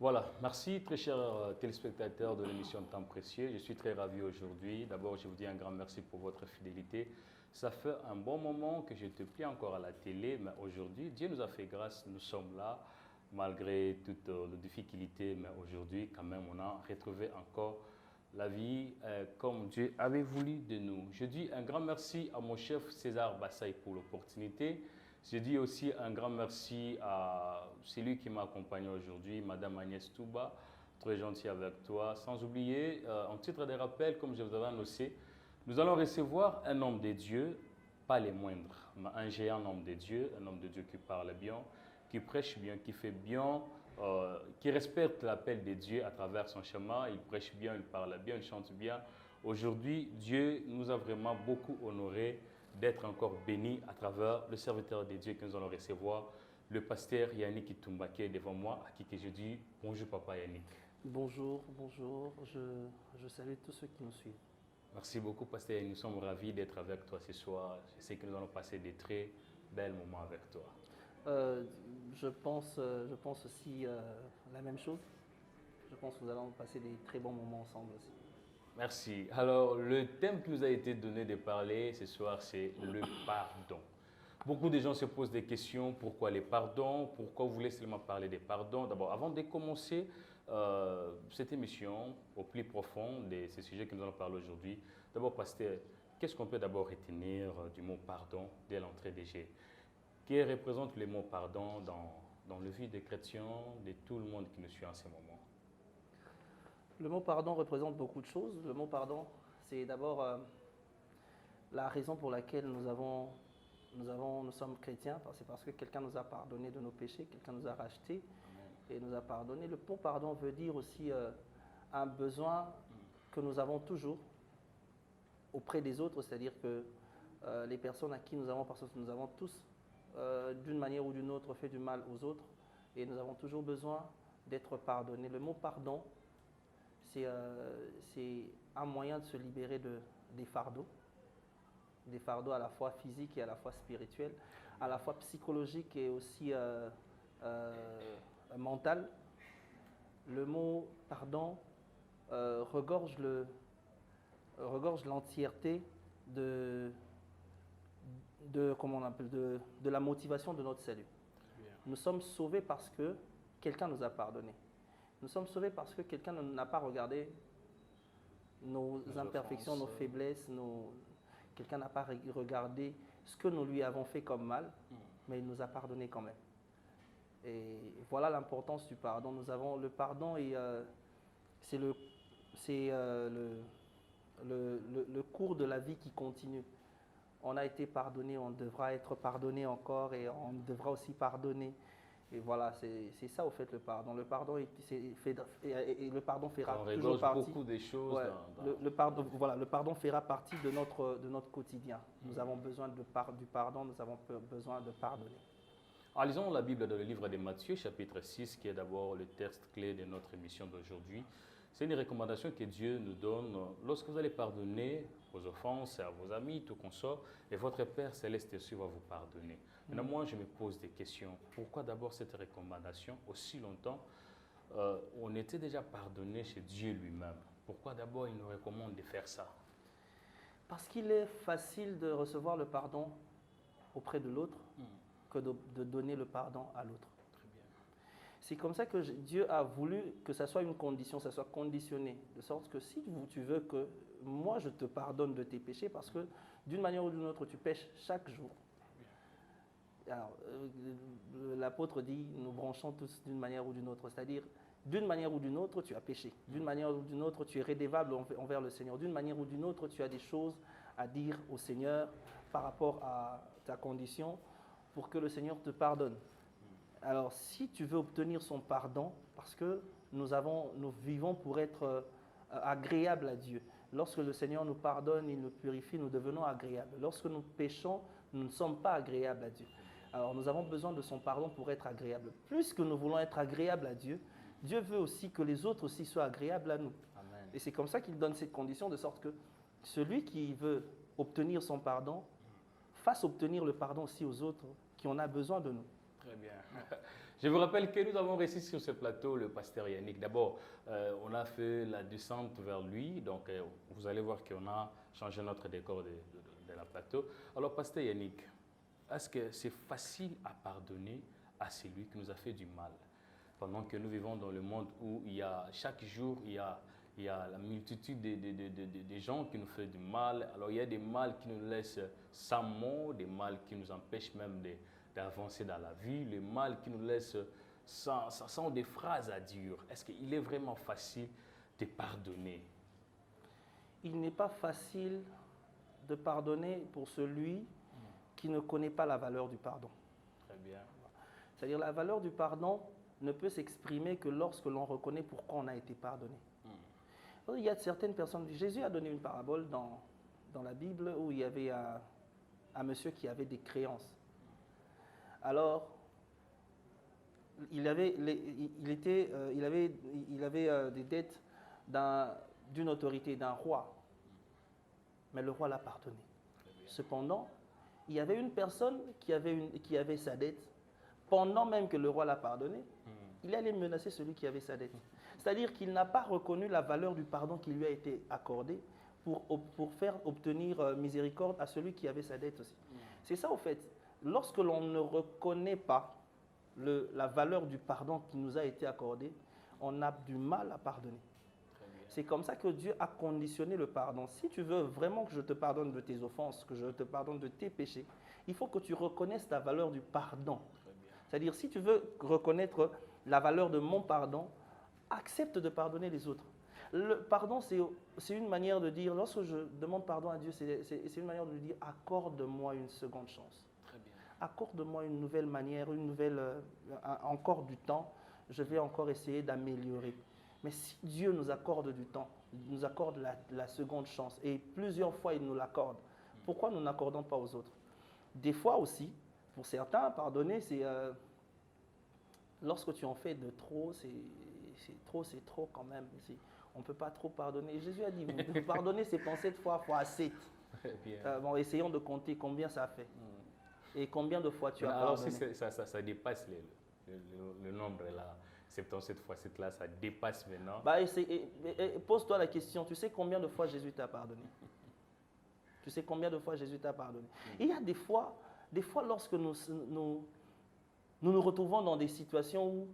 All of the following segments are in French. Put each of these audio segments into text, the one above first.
Voilà, merci très chers téléspectateurs de l'émission Temps Précieux. Je suis très ravi aujourd'hui. D'abord, je vous dis un grand merci pour votre fidélité. Ça fait un bon moment que je te plie encore à la télé, mais aujourd'hui, Dieu nous a fait grâce, nous sommes là, malgré toutes les difficultés, mais aujourd'hui, quand même, on a retrouvé encore la vie comme Dieu avait voulu de nous. Je dis un grand merci à mon chef César Bassaï pour l'opportunité. Je dis aussi un grand merci à celui qui m'a accompagné aujourd'hui, Madame Agnès Touba, très gentil avec toi. Sans oublier, en titre de rappel, comme je vous avais annoncé, nous allons recevoir un homme de Dieu, pas les moindres, mais un géant homme de Dieu, un homme de Dieu qui parle bien, qui prêche bien, qui fait bien, qui respecte l'appel de Dieu à travers son chemin. Il prêche bien, il parle bien, il chante bien. Aujourd'hui, Dieu nous a vraiment beaucoup honorés d'être encore bénis à travers le serviteur de Dieu que nous allons recevoir, le pasteur Yannick Itumba qui est devant moi, à qui que je dis bonjour papa Yannick. Bonjour, bonjour, je salue tous ceux qui nous suivent. Merci beaucoup pasteur Yannick, nous sommes ravis d'être avec toi ce soir. Je sais que nous allons passer des très bels moments avec toi. Euh, je pense aussi la même chose. Je pense que nous allons passer des très bons moments ensemble aussi. Merci. Alors, le thème qui nous a été donné de parler ce soir, c'est le pardon. Beaucoup de gens se posent des questions, pourquoi les pardons? Pourquoi vous voulez seulement parler des pardons? D'abord, avant de commencer cette émission au plus profond de ces sujets que nous allons parler aujourd'hui, d'abord, pasteur, qu'est-ce qu'on peut d'abord retenir du mot pardon dès l'entrée des jeux? Qui représente le mot pardon dans le vie des chrétiens, de tout le monde qui nous suit en ce moment? Le mot pardon représente beaucoup de choses. Le mot pardon, c'est d'abord la raison pour laquelle nous sommes chrétiens. C'est parce que quelqu'un nous a pardonné de nos péchés, quelqu'un nous a rachetés et nous a pardonné. Le mot pardon veut dire aussi un besoin que nous avons toujours auprès des autres, c'est-à-dire que les personnes à qui nous avons, parce que nous avons tous, d'une manière ou d'une autre, fait du mal aux autres, et nous avons toujours besoin d'être pardonnés. Le mot pardon, c'est un moyen de se libérer des fardeaux à la fois physiques et à la fois spirituels, à la fois psychologiques et aussi mental. Le mot pardon regorge l'entièreté comment on appelle, de la motivation de notre salut. Nous sommes sauvés parce que quelqu'un nous a pardonné. Nous sommes sauvés parce que quelqu'un n'a pas regardé nos imperfections, nos faiblesses, quelqu'un n'a pas regardé ce que nous lui avons fait comme mal, mais il nous a pardonné quand même. Et voilà l'importance du pardon. Nous avons le pardon et c'est le cours de la vie qui continue. On a été pardonné, on devra être pardonné encore et on devra aussi pardonner. Et voilà, c'est ça au fait le pardon. Le pardon, le pardon fera On toujours regorge partie. beaucoup de choses Ouais, le pardon fera partie de notre quotidien. Nous avons besoin du pardon, nous avons besoin de pardonner. Alors, lisons la Bible dans le livre de Matthieu, chapitre 6, qui est d'abord le texte clé de notre émission d'aujourd'hui. C'est une recommandation que Dieu nous donne lorsque vous allez pardonner vos offenses à vos amis, tout consort, et votre Père Céleste aussi va vous pardonner. Maintenant, moi, je me pose des questions. Pourquoi d'abord cette recommandation aussi longtemps? On était déjà pardonné chez Dieu lui-même. Pourquoi d'abord il nous recommande de faire ça? Parce qu'il est facile de recevoir le pardon auprès de l'autre que de donner le pardon à l'autre. Très bien. C'est comme ça que Dieu a voulu que ça soit une condition, ça soit conditionné, de sorte que si tu veux que moi je te pardonne de tes péchés, parce que d'une manière ou d'une autre tu pêches chaque jour. Alors, l'apôtre dit, nous branchons tous d'une manière ou d'une autre, c'est-à-dire d'une manière ou d'une autre tu as péché, d'une manière ou d'une autre tu es rédévable envers le Seigneur, d'une manière ou d'une autre tu as des choses à dire au Seigneur par rapport à ta condition pour que le Seigneur te pardonne. Alors, si tu veux obtenir son pardon, parce que nous vivons pour être agréables à Dieu. Lorsque le Seigneur nous pardonne, il nous purifie, nous devenons agréables. Lorsque nous péchons, nous ne sommes pas agréables à Dieu. Alors, nous avons besoin de son pardon pour être agréables. Puisque nous voulons être agréables à Dieu, Dieu veut aussi que les autres aussi soient agréables à nous. Amen. Et c'est comme ça qu'il donne cette condition, de sorte que celui qui veut obtenir son pardon fasse obtenir le pardon aussi aux autres qui en ont besoin de nous. Très bien. Je vous rappelle que nous avons reçu sur ce plateau le pasteur Yannick. D'abord, on a fait la descente vers lui, donc vous allez voir qu'on a changé notre décor de la plateau. Alors, pasteur Yannick, est-ce que c'est facile à pardonner à celui qui nous a fait du mal? Pendant que nous vivons dans le monde où chaque jour, il y a la multitude de gens qui nous font du mal. Alors, il y a des mal qui nous laissent sans mots, des mal qui nous empêchent même d'avancer dans la vie, les mal qui nous laissent sans des phrases à dire. Est-ce qu'il est vraiment facile de pardonner? Il n'est pas facile de pardonner pour celui qui ne connaît pas la valeur du pardon. Très bien. C'est-à-dire la valeur du pardon ne peut s'exprimer que lorsque l'on reconnaît pourquoi on a été pardonné. Il y a certaines personnes, Jésus a donné une parabole dans la Bible où il y avait un monsieur qui avait des créances. Alors, il avait des dettes d'une autorité, d'un roi, mais le roi l'a pardonné. Cependant, il y avait une personne qui avait sa dette. Pendant même que le roi l'a pardonné, il allait menacer celui qui avait sa dette. C'est-à-dire qu'il n'a pas reconnu la valeur du pardon qui lui a été accordé pour faire obtenir miséricorde à celui qui avait sa dette aussi. C'est ça, au fait. Lorsque l'on ne reconnaît pas la valeur du pardon qui nous a été accordé, on a du mal à pardonner. C'est comme ça que Dieu a conditionné le pardon. Si tu veux vraiment que je te pardonne de tes offenses, que je te pardonne de tes péchés, il faut que tu reconnaisses la valeur du pardon. C'est-à-dire, si tu veux reconnaître la valeur de mon pardon, accepte de pardonner les autres. Le pardon, c'est une manière de dire, lorsque je demande pardon à Dieu, c'est une manière de lui dire, accorde-moi une seconde chance. Très bien. Accorde-moi une nouvelle manière, encore du temps, je vais encore essayer d'améliorer. Mais si Dieu nous accorde du temps, nous accorde la seconde chance, et plusieurs fois il nous l'accorde, pourquoi nous n'accordons pas aux autres? Des fois aussi, pour certains, pardonner, c'est lorsque tu en fais de trop, c'est trop quand même. On ne peut pas trop pardonner. Jésus a dit, vous pardonnez, c'est penser 7 fois fois 7. Bon, essayons de compter combien ça fait. Et combien de fois tu as pardonné. Alors si ça dépasse le nombre là, 77 fois 7 là, ça dépasse maintenant. Bah, pose-toi la question, tu sais combien de fois Jésus t'a pardonné? Tu sais combien de fois Jésus t'a pardonné? Il y a des fois lorsque nous nous retrouvons dans des situations où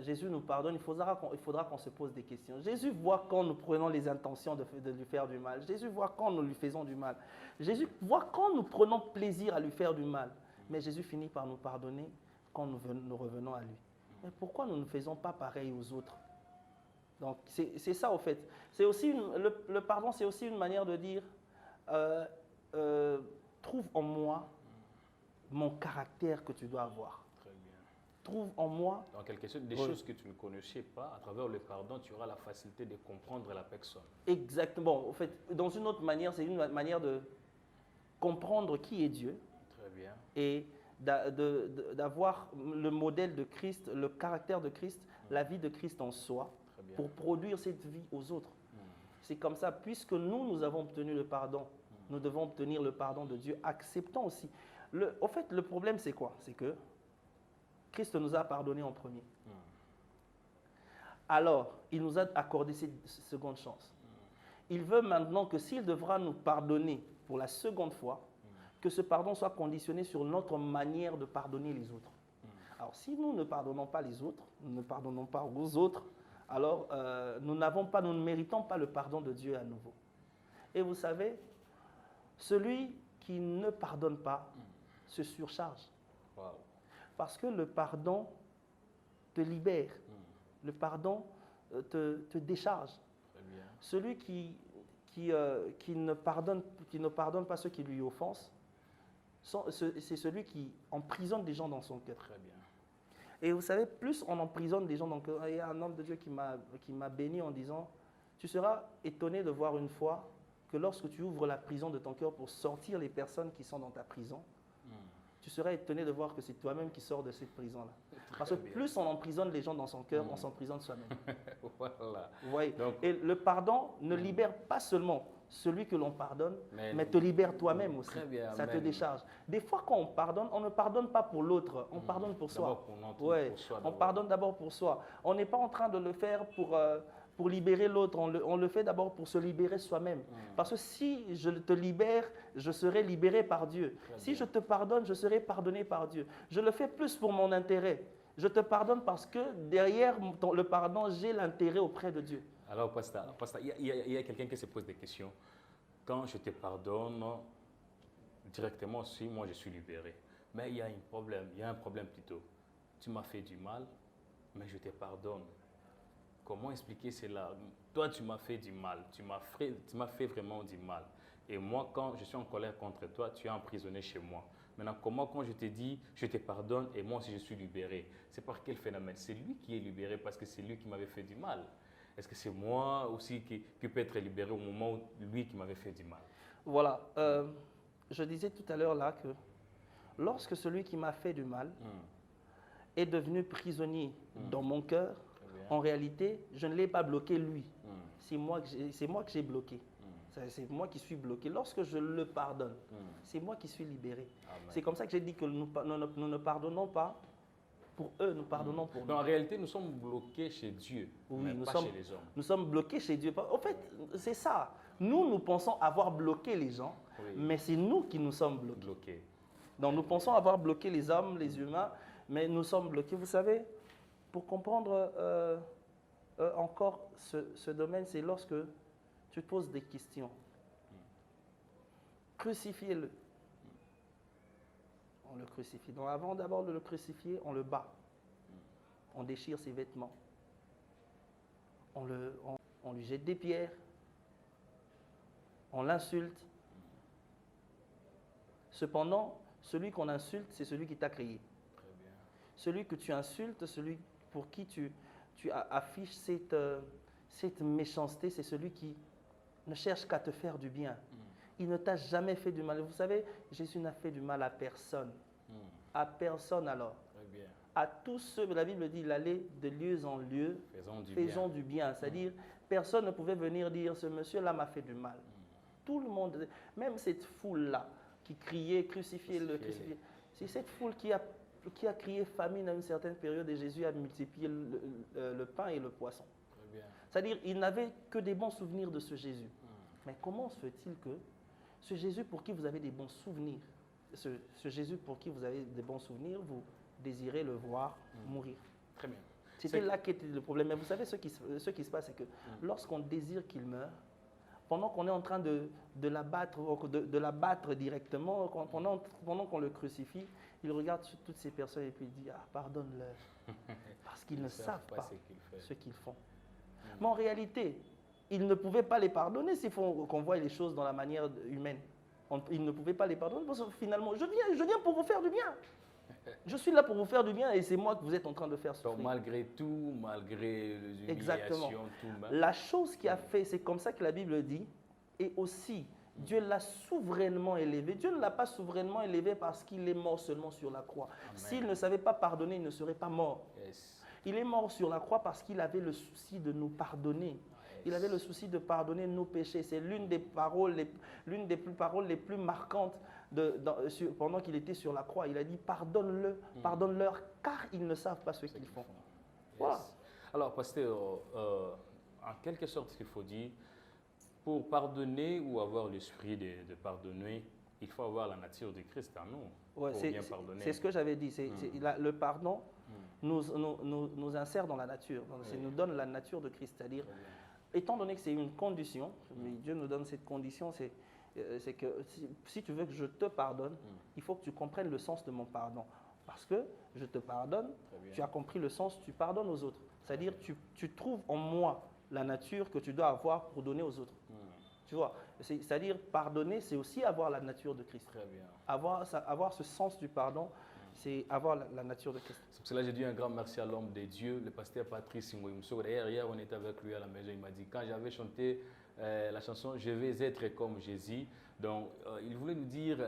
Jésus nous pardonne, il faudra qu'on se pose des questions. Jésus voit quand nous prenons les intentions de lui faire du mal. Jésus voit quand nous lui faisons du mal. Jésus voit quand nous prenons plaisir à lui faire du mal. Mais Jésus finit par nous pardonner quand nous revenons à lui. Mais pourquoi nous ne faisons pas pareil aux autres? Donc c'est ça au fait. C'est aussi le pardon, c'est aussi une manière de dire trouve en moi mon caractère que tu dois avoir. Très bien. Trouve en moi. Donc, des choses que tu ne connaissais pas, à travers le pardon, tu auras la facilité de comprendre la personne. Exactement. En fait, dans une autre manière, c'est une manière de comprendre qui est Dieu. Très bien. Et d'avoir le modèle de Christ, le caractère de Christ, la vie de Christ en soi, pour produire cette vie aux autres. C'est comme ça, puisque nous avons obtenu le pardon, nous devons obtenir le pardon de Dieu, acceptant aussi. Au fait, le problème, c'est quoi? C'est que Christ nous a pardonné en premier. Alors, il nous a accordé cette seconde chance. Il veut maintenant que s'il devra nous pardonner pour la seconde fois, que ce pardon soit conditionné sur notre manière de pardonner les autres. Alors, si nous ne pardonnons pas les autres, nous ne pardonnons pas aux autres, alors nous ne méritons pas le pardon de Dieu à nouveau. Et vous savez, celui qui ne pardonne pas se surcharge. Wow. Parce que le pardon te libère, le pardon te décharge. Très bien. Celui qui ne pardonne pas ceux qui lui offensent, c'est celui qui emprisonne des gens dans son cœur. Très bien. Et vous savez, plus on emprisonne des gens dans le cœur, il y a un homme de Dieu qui m'a béni en disant, tu seras étonné de voir une fois que lorsque tu ouvres la prison de ton cœur pour sortir les personnes qui sont dans ta prison, tu serais étonné de voir que c'est toi-même qui sors de cette prison-là. Parce que bien. plus on emprisonne les gens dans son cœur, on s'emprisonne soi-même. Voilà. Vous voyez? Donc, Et le pardon ne libère pas seulement celui que l'on pardonne, Mais- mais te libère toi-même aussi. Très bien, Ça te amen. décharge. Des fois, quand on pardonne, on ne pardonne pas pour l'autre, on pardonne pour soi. D'abord pour notre- Ouais, pour soi on d'abord. pardonne d'abord pour soi. On n'est pas en train de le faire pour libérer l'autre, on le fait d'abord pour se libérer soi-même. Parce que si je te libère, je serai libéré par Dieu. Si bien. je te pardonne, je serai pardonné par Dieu. Je le fais plus pour mon intérêt. Je te pardonne parce que derrière le pardon, j'ai l'intérêt auprès de Dieu. Alors, pasteur, il y a quelqu'un qui se pose des questions. Quand je te pardonne, directement, si moi je suis libéré. Mais il y a un problème plutôt. Tu m'as fait du mal, mais je te pardonne. Comment expliquer cela? Toi, tu m'as fait du mal, tu m'as fait vraiment du mal. Et moi, quand je suis en colère contre toi, tu es emprisonné chez moi. Maintenant, comment quand je te dis, je te pardonne et moi aussi je suis libéré? C'est par quel phénomène? C'est lui qui est libéré parce que c'est lui qui m'avait fait du mal. Est-ce que c'est moi aussi qui peut être libéré au moment où lui qui m'avait fait du mal? Voilà. Je disais tout à l'heure là que lorsque celui qui m'a fait du mal est devenu prisonnier dans mon cœur, en réalité, je ne l'ai pas bloqué lui. C'est moi que j'ai bloqué. C'est moi qui suis bloqué. Lorsque je le pardonne, c'est moi qui suis libéré. C'est comme ça que j'ai dit que nous ne pardonnons pas pour eux, nous pardonnons pour Mais nous. en réalité, nous sommes bloqués chez Dieu, Oui, mais nous pas sommes, chez les hommes. nous sommes bloqués chez Dieu. En fait, c'est ça. Nous pensons avoir bloqué les gens, Oui. mais c'est nous qui nous sommes bloqués. Bloqués. Donc nous pensons avoir bloqué les hommes, les humains, mais nous sommes bloqués. Vous savez, pour comprendre encore ce domaine, c'est lorsque tu te poses des questions. Crucifiez-le. On le crucifie. Donc avant d'abord de le crucifier, on le bat. On déchire ses vêtements. On lui jette des pierres. On l'insulte. Cependant, celui qu'on insulte, c'est celui qui t'a créé. Très bien. Celui que tu insultes, celui pour qui tu affiches cette méchanceté, c'est celui qui ne cherche qu'à te faire du bien. Il ne t'a jamais fait du mal. Vous savez, Jésus n'a fait du mal à personne. À personne alors. Très bien. À tous ceux, la Bible dit, il allait de lieu en lieu, faisons du bien. C'est-à-dire, personne ne pouvait venir dire, ce monsieur-là m'a fait du mal. Tout le monde, même cette foule-là, qui criait, crucifiez-le, crucifiez. C'est cette foule qui a crié famine à une certaine période et Jésus a multiplié le pain et le poisson. Très bien. C'est-à-dire, il n'avait que des bons souvenirs de ce Jésus. Mais comment se fait-il que ce Jésus pour qui vous avez des bons souvenirs, ce Jésus pour qui vous avez des bons souvenirs, vous désirez le voir mourir? Très bien. C'était là qu'était le problème. Mais vous savez, ce qui se passe, c'est que lorsqu'on désire qu'il meure, pendant qu'on est en train de l'abattre directement, pendant qu'on le crucifie, il regarde sur toutes ces personnes et puis il dit, ah, pardonne-leur, parce qu'ils ne savent pas ce qu'ils font. Mais en réalité, il ne pouvait pas les pardonner s'il faut qu'on voie les choses dans la manière humaine. Il ne pouvait pas les pardonner parce que finalement, je viens pour vous faire du bien. Je suis là pour vous faire du bien et c'est moi que vous êtes en train de faire souffrir. Donc, malgré tout, malgré les Exactement. humiliations, tout même. La chose qui a fait, c'est comme ça que la Bible dit, et aussi, Dieu l'a souverainement élevé. Dieu ne l'a pas souverainement élevé parce qu'il est mort seulement sur la croix. S'il ne savait pas pardonner, il ne serait pas mort. Yes. Il est mort sur la croix parce qu'il avait le souci de nous pardonner. Il avait le souci de pardonner nos péchés. C'est l'une des paroles les plus marquantes pendant qu'il était sur la croix. Il a dit, pardonne-leur, car ils ne savent pas ce qu'ils font. Voilà. Yes. Alors, pasteur, en quelque sorte, ce qu'il faut dire, pour pardonner ou avoir l'esprit de pardonner, il faut avoir la nature de Christ en nous. Ouais, pour bien pardonner. c'est ce que j'avais dit. Le pardon nous insère dans la nature. Donc, nous donne la nature de Christ. C'est-à-dire, étant donné que c'est une condition, mais Dieu nous donne cette condition, c'est que si tu veux que je te pardonne, il faut que tu comprennes le sens de mon pardon. Parce que je te pardonne, tu as compris le sens, tu pardonnes aux autres. C'est-à-dire, tu trouves en moi la nature que tu dois avoir pour donner aux autres. Tu vois, c'est-à-dire, pardonner, c'est aussi avoir la nature de Christ. Très bien. Avoir ce sens du pardon, C'est avoir la nature de Christ. C'est pour cela que j'ai dit un grand merci à l'homme de Dieu, le pasteur Patrice Ngoïmso. D'ailleurs, hier, on était avec lui à la maison. Il m'a dit, quand j'avais chanté la chanson « Je vais être comme Jésus », donc il voulait nous dire,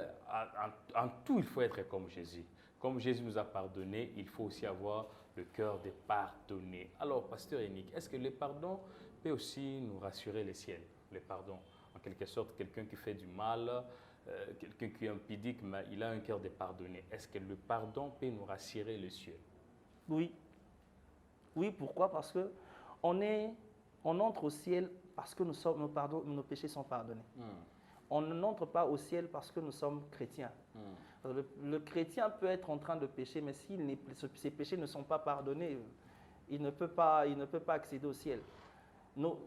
en tout, il faut être comme Jésus. Comme Jésus nous a pardonné, il faut aussi avoir le cœur de pardonner. Alors, pasteur Yannick, est-ce que le pardon peut aussi nous rassurer le ciel? Le pardon, en quelque sorte, quelqu'un qui fait du mal, quelqu'un qui est impudique, mais il a un cœur de pardonner. Est-ce que le pardon peut nous rassurer le ciel? Oui. Oui, pourquoi? Parce que on entre au ciel parce que nos péchés sont pardonnés. On n'entre pas au ciel parce que nous sommes chrétiens. Le chrétien peut être en train de pécher, mais si ses péchés ne sont pas pardonnés, il ne peut pas accéder au ciel. Nous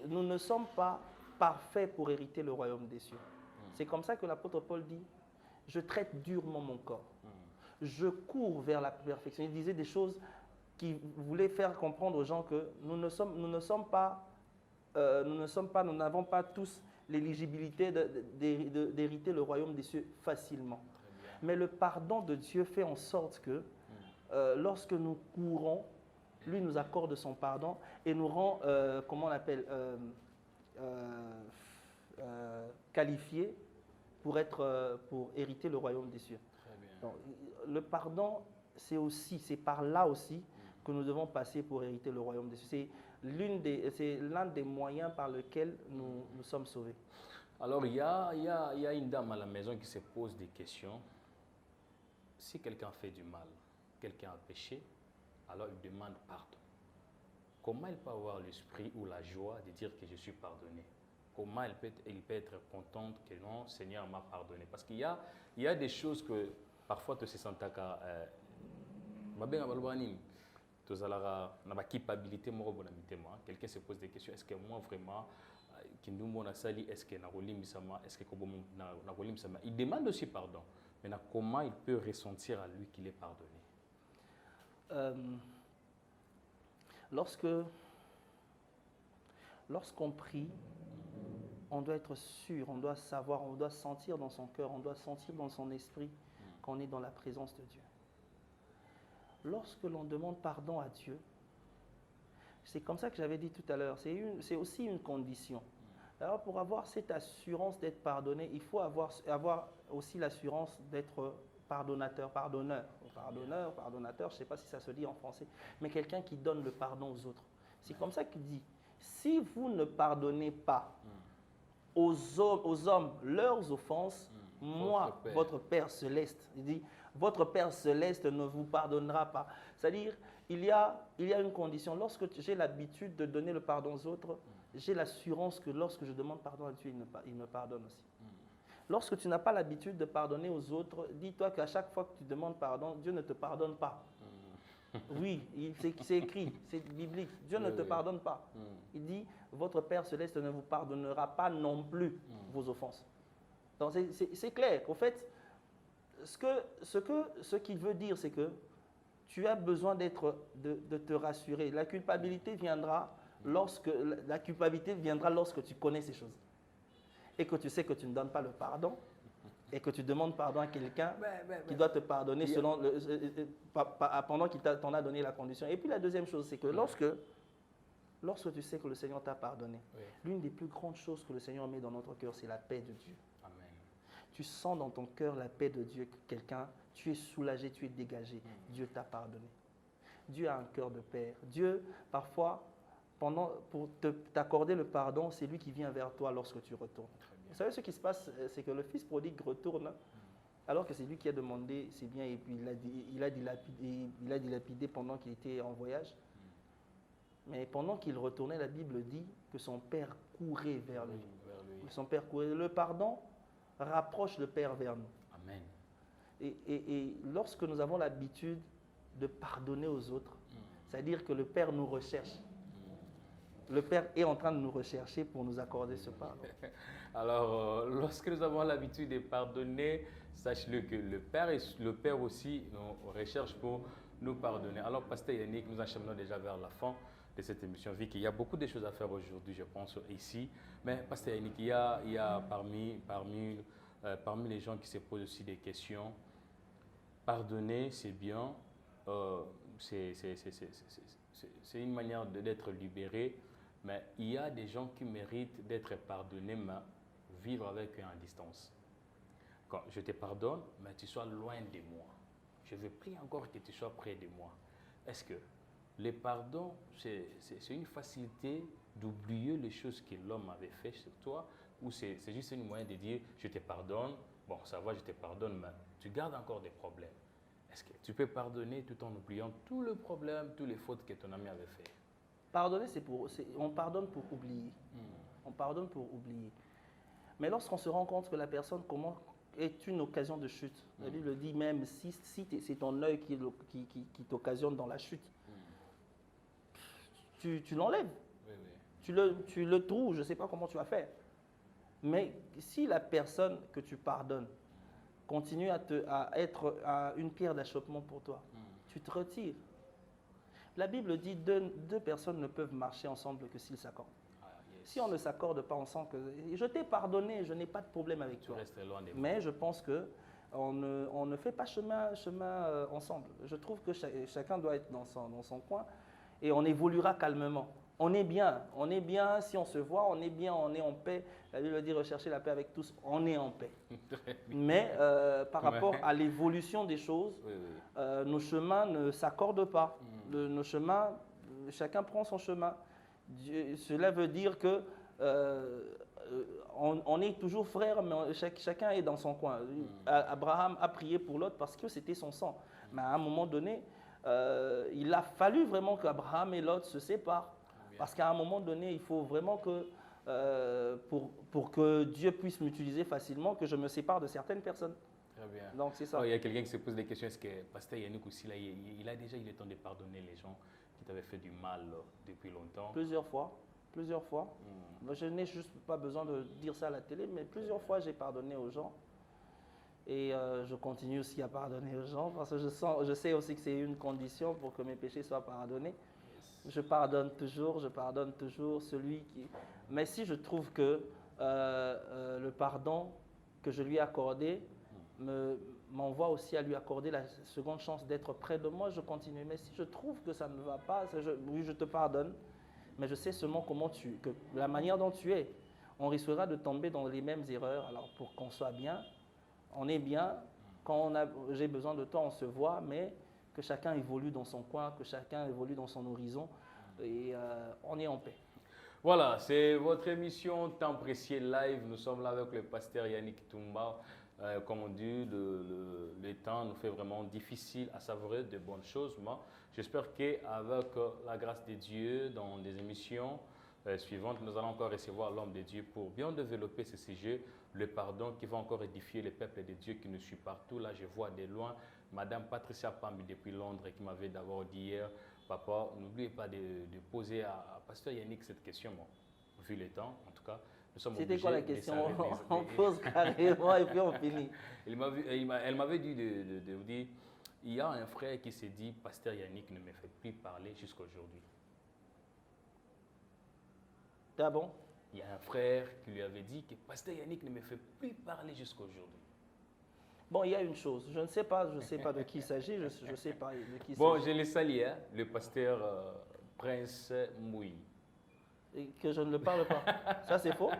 ne sommes pas parfaits pour hériter le royaume des cieux. C'est comme ça que l'apôtre Paul dit, je traite durement mon corps. Je cours vers la perfection. Il disait des choses qui voulaient faire comprendre aux gens que nous n'avons pas tous l'éligibilité d'hériter le royaume des cieux facilement. Mais le pardon de Dieu fait en sorte que lorsque nous courons, lui nous accorde son pardon et nous rend, comment on appelle, qualifiés pour hériter le royaume des cieux. Très bien. Donc, le pardon, c'est par là aussi que nous devons passer pour hériter le royaume des cieux. C'est l'un des moyens par lesquels nous sommes sauvés. Alors, il y a une dame à la maison qui se pose des questions. Si quelqu'un fait du mal, quelqu'un a péché, alors il demande pardon. Comment il peut avoir l'esprit ou la joie de dire que je suis pardonné? Comment il peut être contente que non, Seigneur m'a pardonné? Parce qu'il y a des choses que parfois tu te sens culpabilité. Quelqu'un se pose des questions. Est-ce que moi vraiment, est-ce que il demande aussi pardon. Maintenant, comment il peut ressentir à lui qu'il est pardonné? Lorsqu'on prie, on doit être sûr, on doit savoir, on doit sentir dans son cœur, on doit sentir dans son esprit qu'on est dans la présence de Dieu. Lorsque l'on demande pardon à Dieu, c'est comme ça que j'avais dit tout à l'heure, c'est aussi une condition. Alors pour avoir cette assurance d'être pardonné, il faut avoir aussi l'assurance d'être pardonnateur, je ne sais pas si ça se dit en français, mais quelqu'un qui donne le pardon aux autres. C'est comme ça qu'il dit, si vous ne pardonnez pas aux hommes leurs offenses, moi, votre Père céleste, il dit, votre Père céleste ne vous pardonnera pas. C'est-à-dire, il y a une condition. Lorsque j'ai l'habitude de donner le pardon aux autres, j'ai l'assurance que lorsque je demande pardon à Dieu, il me pardonne aussi. Lorsque tu n'as pas l'habitude de pardonner aux autres, dis-toi qu'à chaque fois que tu demandes pardon, Dieu ne te pardonne pas. Oui, c'est écrit, c'est biblique. Dieu ne te pardonne pas. Il dit, votre Père céleste ne vous pardonnera pas non plus vos offenses. Donc c'est clair. En fait, ce qu'il veut dire, c'est que tu as besoin de te rassurer. La culpabilité viendra lorsque tu connais ces choses. Et que tu sais que tu ne donnes pas le pardon. Et que tu demandes pardon à quelqu'un qui doit te pardonner pendant qu'il t'en a donné la condition. Et puis la deuxième chose, c'est que lorsque tu sais que le Seigneur t'a pardonné, l'une des plus grandes choses que le Seigneur met dans notre cœur, c'est la paix de Dieu. Amen. Tu sens dans ton cœur la paix de Dieu, tu es soulagé, tu es dégagé. Dieu t'a pardonné. Dieu a un cœur de père. Dieu, parfois, pour t'accorder le pardon, c'est lui qui vient vers toi lorsque tu retournes. Vous savez ce qui se passe, c'est que le fils prodigue retourne alors que c'est lui qui a demandé ses biens et puis il a dilapidé pendant qu'il était en voyage. Mais pendant qu'il retournait, la Bible dit que son père courait vers lui. Son père courait. Le pardon rapproche le Père vers nous. Amen. Et lorsque nous avons l'habitude de pardonner aux autres, c'est-à-dire que le Père nous recherche. Le Père est en train de nous rechercher pour nous accorder ce pardon. Alors, lorsque nous avons l'habitude de pardonner, sache-le que le Père aussi nous recherche pour nous pardonner. Alors, Pasteur Yannick, nous acheminons déjà vers la fin de cette émission. Vu qu'il y a beaucoup de choses à faire aujourd'hui, je pense, ici. Mais, Pasteur Yannick, il y a parmi les gens qui se posent aussi des questions, Pardonner, c'est bien. Euh, c'est c'est- c'est- c'est- c'est- c'est une manière d'être libéré, mais il y a des gens qui méritent d'être pardonnés, mais vivre avec eux en distance. Quand je te pardonne, mais tu sois loin de moi. Je veux prie encore que tu sois près de moi. Est-ce que le pardon, c'est une facilité d'oublier les choses que l'homme avait fait sur toi, ou c'est juste une moyen de dire je te pardonne, bon ça va, je te pardonne, mais tu gardes encore des problèmes. Est-ce que tu peux pardonner tout en oubliant tous les problèmes, toutes les fautes que ton ami avait fait? Pardonner, on pardonne pour oublier. On pardonne pour oublier. Mais lorsqu'on se rend compte que la personne est une occasion de chute, la Bible dit même si c'est ton œil qui t'occasionne dans la chute, tu l'enlèves, Oui, oui. tu le trouves, je ne sais pas comment tu vas faire. Mais si la personne que tu pardonnes continue à être une pierre d'achoppement pour toi, tu te retires. La Bible dit deux personnes ne peuvent marcher ensemble que s'ils s'accordent. Ah, yes. Si on ne s'accorde pas ensemble, je t'ai pardonné, je n'ai pas de problème avec Tu toi. restes loin de moi. Mais je pense que on ne fait pas chemin ensemble. Je trouve que chacun doit être dans son coin et on évoluera calmement. On est bien si on se voit, on est bien, on est en paix. La Bible dit rechercher la paix avec tous, on est en paix. Mais par rapport à l'évolution des choses, Oui, oui. nos chemins ne s'accordent pas. Nos chemins, chacun prend son chemin. Cela veut dire que on est toujours frères, mais chacun est dans son coin. Abraham a prié pour l'autre parce que c'était son sang. Mais à un moment donné, il a fallu vraiment qu'Abraham et l'autre se séparent. Parce qu'à un moment donné, il faut vraiment que, pour que Dieu puisse m'utiliser facilement, que je me sépare de certaines personnes. Très bien. Donc c'est ça. Oh, il y a quelqu'un qui se pose des questions. Est-ce que Pasteur Yannick aussi, là, il a déjà eu le temps de pardonner les gens qui t'avaient fait du mal depuis longtemps? Plusieurs fois. Je n'ai juste pas besoin de dire ça à la télé, mais plusieurs fois j'ai pardonné aux gens. Et je continue aussi à pardonner aux gens parce que je sais aussi que c'est une condition pour que mes péchés soient pardonnés. Je pardonne toujours celui qui... Mais si je trouve que le pardon que je lui ai accordé m'envoie aussi à lui accorder la seconde chance d'être près de moi, je continue. Mais si je trouve que ça ne va pas, oui, je te pardonne, mais je sais seulement que la manière dont tu es, on risquera de tomber dans les mêmes erreurs. Alors pour qu'on soit bien, on est bien. Quand j'ai besoin de toi, on se voit, mais que chacun évolue dans son coin, que chacun évolue dans son horizon, et on est en paix. Voilà, c'est votre émission Temps Précieux Live. Nous sommes là avec le pasteur Yannick Toumba. Comme on dit, le temps nous fait vraiment difficile à savourer de bonnes choses. Moi, j'espère qu'avec la grâce de Dieu, dans des émissions suivantes, nous allons encore recevoir l'homme de Dieu pour bien développer ce sujet, le pardon qui va encore édifier le peuple de Dieu qui nous suit partout. Là, je vois de loin Madame Patricia Pambi depuis Londres qui m'avait d'abord dit hier, papa, n'oubliez pas de poser à Pasteur Yannick cette question. Bon, vu le temps, en tout cas, nous sommes obligés. C'était quoi la question? On pose carrément et puis on finit. Elle m'avait dit de vous dire, il y a un frère qui s'est dit, Pasteur Yannick ne me fait plus parler jusqu'à aujourd'hui. Ah bon? Il y a un frère qui lui avait dit que Pasteur Yannick ne me fait plus parler jusqu'à aujourd'hui. Bon, il y a une chose, je ne sais pas de qui il s'agit, je ne sais pas de qui il Bon, s'agit. je le salue, hein, le pasteur Prince Mouy. Et que je ne le parle pas. Ça, c'est faux?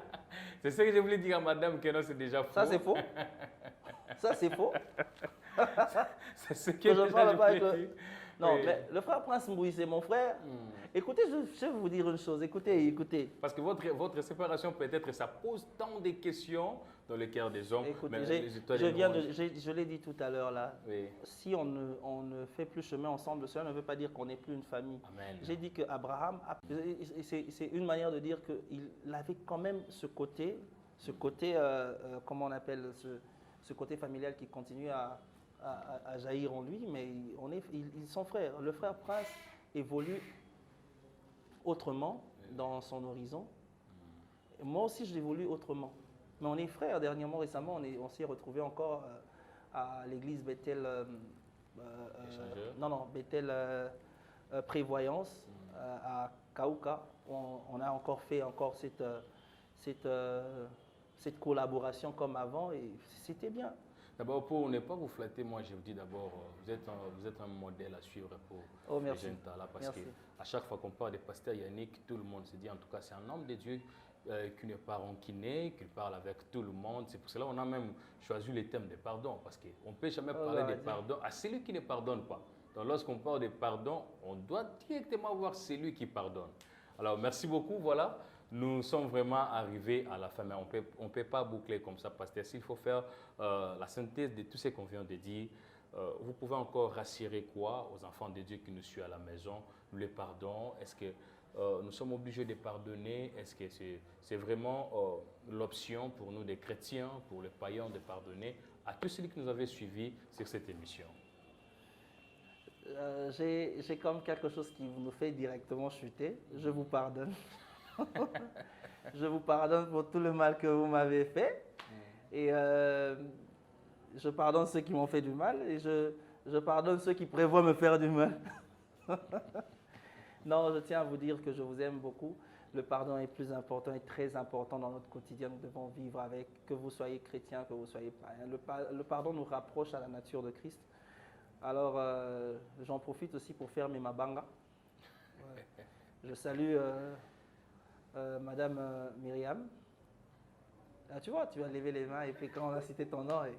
C'est ce que je voulais dire à madame, que non, c'est déjà faux. Ça, c'est faux? Ça, c'est faux? C'est ce Que je ne parle pas avec dire. Non, Oui. mais le frère Prince Mbouy, c'est mon frère. Écoutez, je vais vous dire une chose. Écoutez. Parce que votre séparation, peut-être, ça pose tant de questions dans le cœur des hommes. Écoutez, mais je l'ai dit tout à l'heure là. Oui. Si on ne fait plus chemin ensemble, cela ne veut pas dire qu'on n'est plus une famille. Amen. J'ai dit qu'Abraham, c'est une manière de dire qu'il avait quand même ce côté, comment on appelle, ce côté familial qui continue à jaillir en lui, mais ils sont frères. Le frère Prince évolue autrement dans son horizon. Moi aussi, je l'évolue autrement. Mais on est frères. Récemment, on s'est retrouvés encore à l'église Bethel, Bethel Prévoyance à Kauka. On a encore fait cette collaboration comme avant et c'était bien. D'abord, pour ne pas vous flatter, moi je vous dis d'abord, vous êtes un modèle à suivre pour Oh, les merci. jeunes talents. Parce Merci. qu'à chaque fois qu'on parle de pasteur Yannick, tout le monde se dit en tout cas c'est un homme de Dieu qui n'est pas ranquiné, qui parle avec tout le monde. C'est pour cela qu'on a même choisi le thème de pardon. Parce qu'on ne peut jamais Oh, parler là, de pardon à celui qui ne pardonne pas. Donc lorsqu'on parle de pardon, on doit directement voir celui qui pardonne. Alors merci beaucoup, voilà. Nous sommes vraiment arrivés à la fin, mais on ne peut pas boucler comme ça, pasteur. S'il faut faire la synthèse de tout ce qu'on vient de dire, vous pouvez encore rassurer quoi aux enfants de Dieu qui nous suivent à la maison, le pardon? Est-ce que nous sommes obligés de pardonner? Est-ce que c'est vraiment l'option pour nous, des chrétiens, pour les païens, de pardonner à tous ceux qui nous avaient suivis sur cette émission? J'ai comme quelque chose qui nous fait directement chuter. Je vous pardonne. Je vous pardonne pour tout le mal que vous m'avez fait. Et je pardonne ceux qui m'ont fait du mal. Et je pardonne ceux qui prévoient me faire du mal. Non, je tiens à vous dire que je vous aime beaucoup. Le pardon est plus important et très important dans notre quotidien. Nous devons vivre avec, que vous soyez chrétien, que vous soyez païen. Le pardon nous rapproche à la nature de Christ. Alors, j'en profite aussi pour faire mes mabanga. Ouais. Je salue Madame Myriam. Ah, tu vois, tu as levé les mains et puis quand on a cité ton nom, et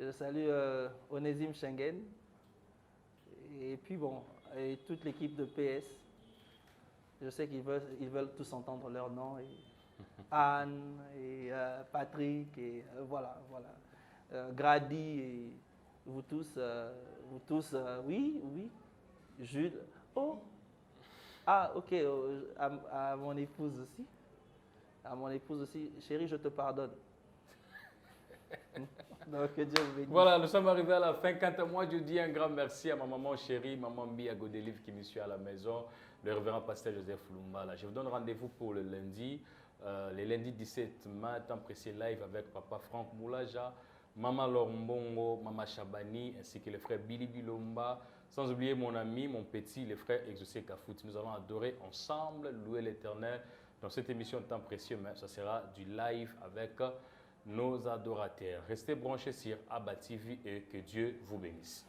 je salue Onésime Schengen. Et puis bon, et toute l'équipe de PS. Je sais qu'ils veulent tous entendre leur nom. Et Anne, et Patrick, et voilà. Grady, et vous tous, oui, Jules. Oh, ah, ok, à mon épouse aussi. À mon épouse aussi, chérie, je te pardonne. Donc, que Dieu vous bénisse. Voilà, nous sommes arrivés à la fin. Quant à moi, je dis un grand merci à ma maman chérie, maman Bi à Godelive qui me suit à la maison, le révérend pasteur Joseph Lumbala. Je vous donne rendez-vous pour le lundi 17 mai, temps précis live avec papa Franck Moulaja, maman Lombongo, maman Chabani, ainsi que le frère Billy Bilomba. Sans oublier mon ami, mon petit, le frère Exaucé Kafout. Nous allons adorer ensemble, louer l'Éternel dans cette émission de temps précieux, mais ça sera du live avec nos adorateurs. Restez branchés sur Abba TV et que Dieu vous bénisse.